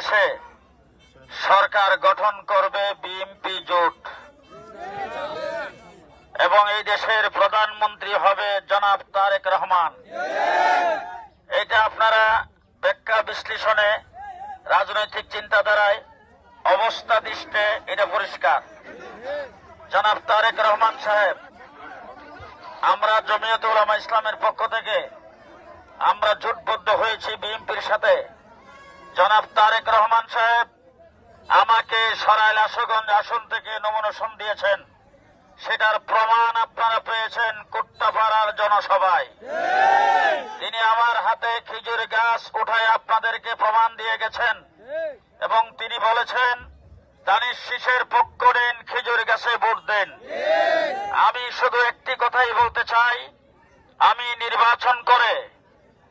বাংলাদেশে সরকার গঠন করবে বিএনপি জোট এবং এই দেশের প্রধানমন্ত্রী হবে জনাব তারেক রহমান। এটা আপনারা ব্যাখ্যা বিশ্লেষণে রাজনৈতিক চিন্তাধারায় অবস্থা দৃষ্টে এটা পরিষ্কার। জনাব তারেক রহমান সাহেব, আমরা জমিয়তে উলামা ইসলামের পক্ষ থেকে আমরা জোটবদ্ধ হয়েছি বিএনপির সাথে। জনাব তারেক রহমান সাহেব আমাকে সরাইল আশুগঞ্জ আসন থেকে নমিনেশন দিয়েছেন, সেটার প্রমাণ আপনারা পেয়েছেন কুট্টাপাড়ার জনসভায়। তিনি আমার হাতে খেজুর গাছ উঠায় আপনাদেরকে প্রমাণ দিয়ে গেছেন এবং তিনি বলেছেন দানিশ শীষের পক্ষ নিন, খেজুর গাছে ভোট দেন। আমি শুধু একটি কথাই বলতে চাই, আমি নির্বাচন করে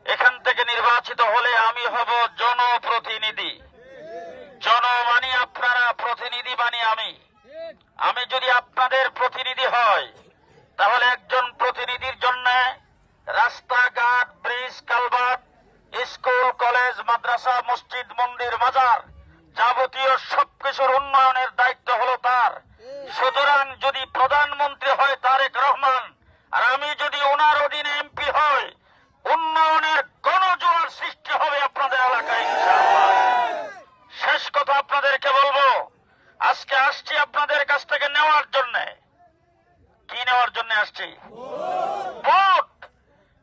এখান থেকে নির্বাচিত হলে আমি হব জনপ্রতিনিধি। জন মানি আপনারা, প্রতিনিধি মানি আমি। আমি যদি আপনাদের প্রতিনিধি হয় তাহলে একজন প্রতিনিধির জন্য রাস্তাঘাট, ব্রিজ, কালভার্ট, স্কুল, কলেজ, মাদ্রাসা, মসজিদ, মন্দির, মাজার যাবতীয় সবকিছুর উন্নয়নের দায়িত্ব হলো তার। সুতরাং যদি প্রধানমন্ত্রী হয় তারেক রহমান আর আমি যদি ওনার অধীনে এমপি হই, উন্নয়নের গণজোয়ার সৃষ্টি হবে আপনাদের এলাকায় ইনশাআল্লাহ। শেষ কথা আপনাদেরকে বলবো, আজকে আসছি আপনাদের কাছ থেকে নেওয়ার জন্য। কি নেওয়ার জন্য আসছি? ভোট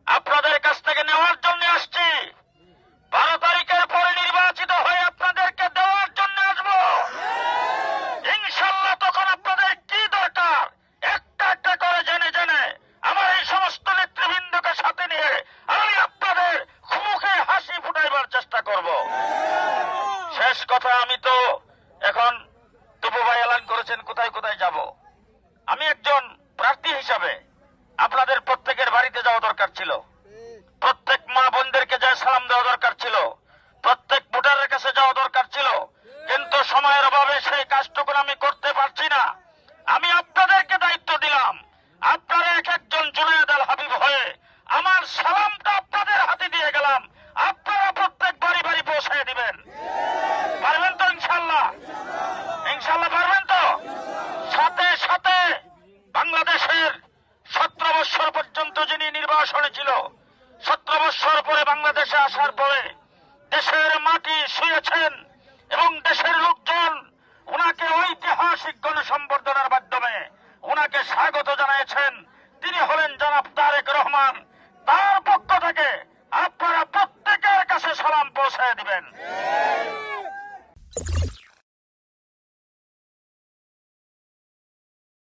আপনাদের কাছ থেকে নেওয়ার জন্য আসছি। 12 তারিখের পরে নির্বাচিত হয়ে আপনাদেরকে দেওয়ার জন্য আসবো ইনশাআল্লাহ। তখন আপনাদের কি দরকার একটা একটা করে জেনে জেনে আমার এই সমস্ত নেতৃবৃন্দকে সাথে নিয়ে আমি আপনাদের মুখে হাসি ফুটাইবার চেষ্টা করব। শেষ কথা, আমি তো এখন তবু ভাই এলান করেছেন কোথায় কোথায় যাব। আমি একজন প্রার্থী হিসাবে আপনাদের প্রত্যেকের বাড়িতে যাওয়া দরকার ছিল, প্রত্যেক মা বোনদেরকে যা সালাম দেওয়া দরকার ছিল, প্রত্যেক ভোটারের কাছে যাওয়া দরকার ছিল, কিন্তু সময়ের অভাবে সেই কাজটুকু আমি করতে পারছি না। আমি আপনাদেরকে দায়িত্ব দিলাম, আপনারা এক একজন জুনায়েদ আল হাবিব হয়ে আমার সালামটা আপনাদের হাতে দিয়ে গেলাম, আপনারা প্রত্যেক বাড়ি বাড়ি পৌঁছে দিবেন। পারবেন তো ইনশাআল্লাহ? ইনশাআল্লাহ পারবেন তো? সাথে সাথে বাংলাদেশের 17 বছর পর্যন্ত যিনি নির্বাসনে ছিল, 17 বছর পরে বাংলাদেশে আসার পরে দেশের মাটি শুয়েছেন এবং দেশের লোকজন ওনাকে ঐতিহাসিক গণসম্বর্ধনার মাধ্যমে ওনাকে স্বাগত জানিয়েছেন। তিনি হলেন জনাব তারেক রহমান। তার পক্ষ থেকে আপনারা প্রত্যেকের কাছে সালাম পৌঁছে দিবেন।